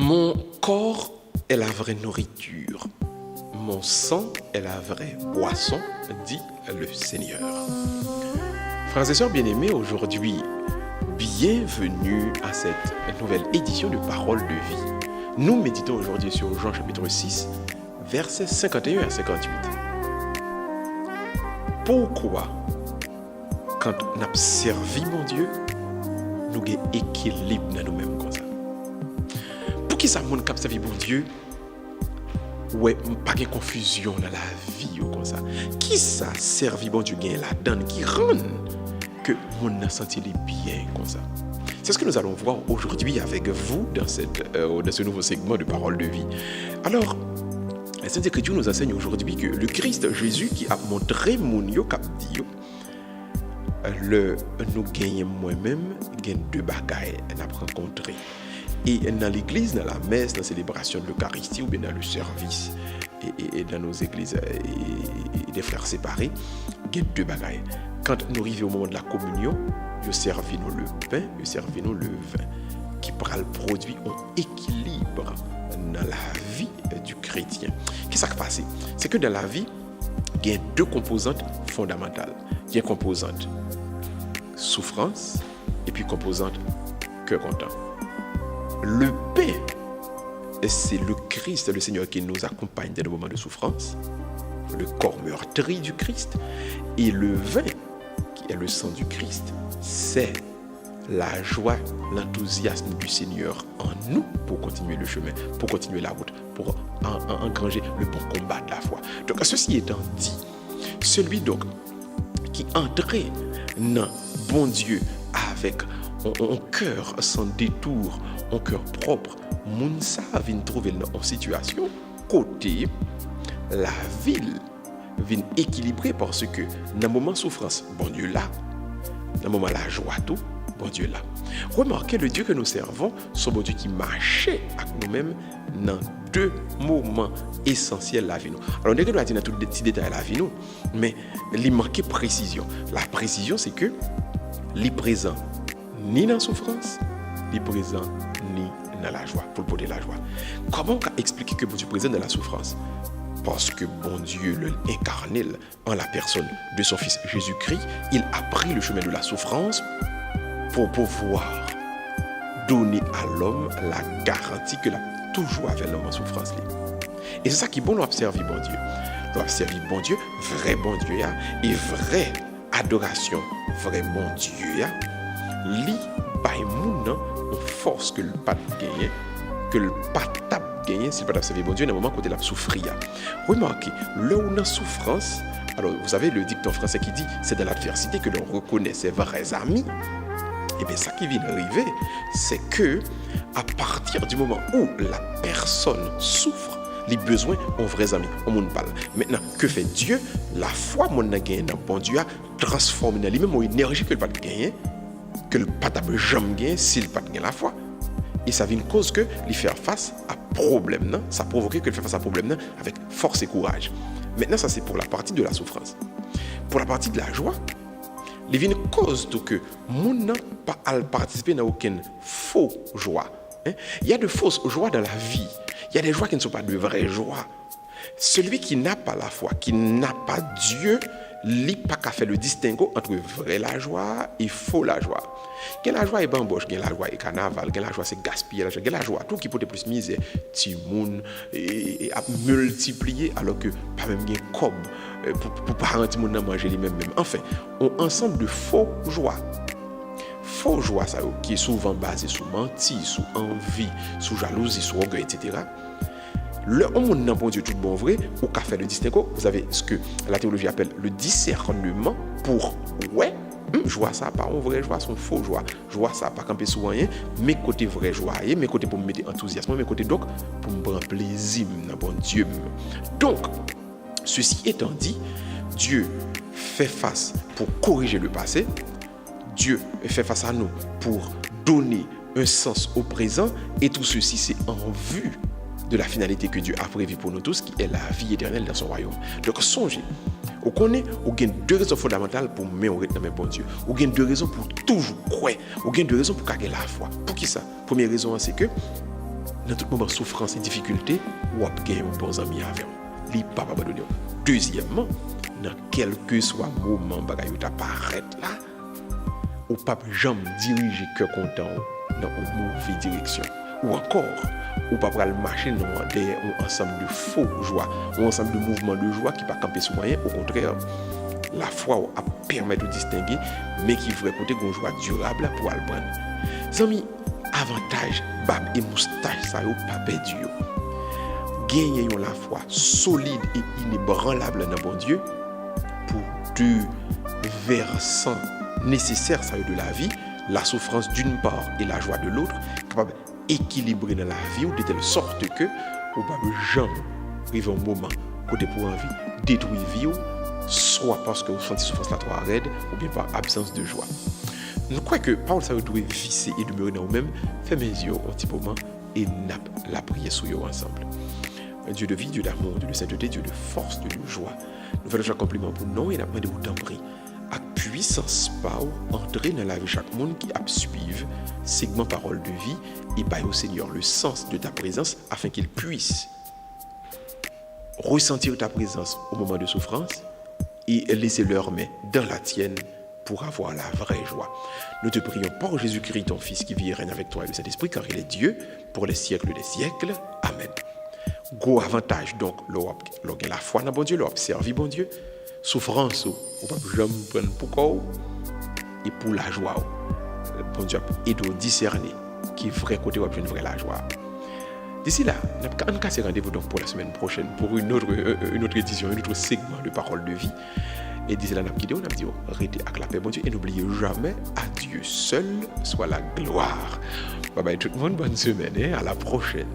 Mon corps est la vraie nourriture. Mon sang est la vraie boisson, dit le Seigneur. Frères et sœurs bien-aimés, aujourd'hui, bienvenue à cette nouvelle édition de Parole de vie. Nous méditons aujourd'hui sur Jean chapitre 6, versets 51 à 58. Pourquoi, quand on a servi mon Dieu, nous avons équilibre dans nous-mêmes comme ça? Pour qui ça monde qui a servi mon Dieu? Ouais, pas de confusion dans la vie comme ça. Qui ça servi bon Dieu gagne la donne qui rend que on a senti les bien comme ça. C'est ce que nous allons voir aujourd'hui avec vous dans ce nouveau segment de Parole de vie. Alors, la Sainte Écriture nous enseigne aujourd'hui que le Christ Jésus qui a montré mon yo cap dit nous gagnons moi-même gagne deux bagailles n'a rencontré. Et dans l'église, dans la messe, dans la célébration de l'Eucharistie ou bien dans le service et dans nos églises et des frères séparés, il y a deux bagailles. Quand nous arrivons au moment de la communion, nous servons le pain, nous servons le vin, qui prend le produit en équilibre dans la vie du chrétien. Qu'est-ce qui se passe? C'est que dans la vie, il y a deux composantes fondamentales. Il y a une composante souffrance et puis composante cœur content. Le pain, c'est le Christ, le Seigneur qui nous accompagne dans le moment de souffrance, le corps meurtri du Christ, et le vin, qui est le sang du Christ, c'est la joie, l'enthousiasme du Seigneur en nous pour continuer le chemin, pour continuer la route, pour engranger le bon combat de la foi. Donc, ceci étant dit, celui donc qui entrait dans bon Dieu avec un cœur sans détour, un cœur propre, moun sa vient trouver en situation côté la ville vient équilibrer parce que dans le moment de souffrance, bon Dieu là, dans le moment de la joie tout, bon Dieu là. Remarquez le Dieu que nous servons, c'est bon Dieu qui marchait avec nous-mêmes dans deux moments essentiels de la vie. Alors, on ne doit pas dire dans tous les petits détails de la vie, mais il manque précision. La précision, c'est que il est présent ni dans la souffrance, il est présent ni dans la joie, pour le porter la joie. Comment expliquer que bon Dieu est présent dans la souffrance? Parce que bon Dieu l'incarné en la personne de son Fils Jésus-Christ, il a pris le chemin de la souffrance pour pouvoir donner à l'homme la garantie que l'a toujours avec l'homme en souffrance. Et c'est ça qui est bon d'observer bon Dieu. D'observer bon Dieu, vrai bon Dieu, et vraie adoration, vrai bon Dieu, li bay moun on force que le pas gagner, que le pas tape gagner, s'il pas observer bon Dieu dans le moment côté la souffrir. Remarquez, là où dans souffrance, alors vous savez le dicton français qui dit c'est dans l'adversité que l'on reconnaît ses vrais amis. Et bien ça qui vient d'arriver, c'est que à partir du moment où la personne souffre, les besoins ont vrais amis, on monde parle. Maintenant, que fait Dieu? La foi mon a gagné dans bon Dieu a transformé dans lui-même une énergie que le pas gagner, que le pas jamais gagner s'il pas gagner la foi. Et ça vient une cause que lui faire face à problème, non? Ça provoque que le faire face à problème non? Avec force et courage. Maintenant, ça c'est pour la partie de la souffrance. Pour la partie de la joie, il y a une cause que mon n'a pas à participer dans aucune fausse joie. Il y a de fausses joies dans la vie. Il y a des joies qui ne sont pas de vraies joies. Celui qui n'a pas la foi, qui n'a pas Dieu, il n'a pas qu'à faire le distinguo entre vraie la joie et faux la joie. Quelle la joie est bamboche, quelle la joie est carnaval, quelle la joie c'est gaspiller, quelle la joie, tout qui peut être plus misère, timoun et à multiplier alors que pas même bien cob pour pas timoun n'a manger les mêmes. Enfin, on ensemble de faux joie. Faux joie ça qui est souvent basé sur menti, sur envie, sur jalousie, sur orgueil, etc. Le monde n'a pas Dieu tout bon vrai, ou qu'a fait le distinguo, vous avez ce que la théologie appelle le discernement pour joie ça pas en vraie joie, son faux joie. Joie ça pas camper sur rien, mes côtés vraie joie, mes côtés pour me mettre enthousiasme, mes côtés donc pour me prendre plaisir dans bon Dieu. Donc, ceci étant dit, Dieu fait face pour corriger le passé. Dieu fait face à nous pour donner un sens au présent et tout ceci c'est en vue de la finalité que Dieu a prévue pour nous tous qui est la vie éternelle dans son royaume. Donc songez, on connaît, on gagne deux raisons fondamentales pour mettre au rythme de bon Dieu. On gagne deux raisons pour toujours croire. On gagne deux raisons pour garder la foi. Pour qui ça? Première raison c'est que dans tout moment souffrance et difficulté, ou à gagner un bon ami avec lui. Pas abandonner. Deuxièmement, dans quel que soit moment bagay ou t'apparaître là, ou pas jamais diriger cœur content dans une mauvaise direction. Ou encore, ou pas le marcher dans un ensemble de faux joie, ou un ensemble de mouvements de joie qui ne pas camper sous moyen. Au contraire, la foi a permis de distinguer, mais qui ferait côté une joie durable pour le prendre. Zami, avantage, bab et moustache, ça n'a pas perdu. Gagnez la foi solide et inébranlable dans bon Dieu pour deux versants nécessaires ça de la vie, la souffrance d'une part et la joie de l'autre, capable d'équilibrer dans la vie ou de telle sorte que ou pas jamais arriver un moment côté pour envie détruire vie soit parce que vous sentez souffrance la trop raide ou bien par absence de joie. Je crois que Paul ça doit visser et demeurer dans nous-mêmes, fait mes yeux un petit moment et nappe la prière sur eux ensemble. Dieu de vie, Dieu d'amour, Dieu de sainteté, Dieu de force, Dieu de joie. Nous faisons chaque compliment pour nous et nous demandons autant de prix. À puissance par entrer dans la vie de chaque monde qui a suivi segment parole de vie et par au Seigneur le sens de ta présence afin qu'il puisse ressentir ta présence au moment de souffrance et laisser leur main dans la tienne pour avoir la vraie joie. Nous te prions par Jésus-Christ, ton Fils qui vit et règne avec toi et le Saint-Esprit, car il est Dieu pour les siècles des siècles. Amen. Gros avantage donc, la foi dans bon Dieu, l'observer bon Dieu, souffrance, ou pas jamais prendre pour quoi, et pour la joie, bon Dieu aide à discerner qui est vrai côté ou une vraie la joie. D'ici là, on va se rendez-vous donc pour la semaine prochaine pour une autre édition, un autre segment de parole de vie. Et d'ici là, on a dit, arrêtez avec la paix, bon Dieu, et n'oubliez jamais, à Dieu seul soit la gloire. Bye bye tout le monde, bonne semaine, et à la prochaine.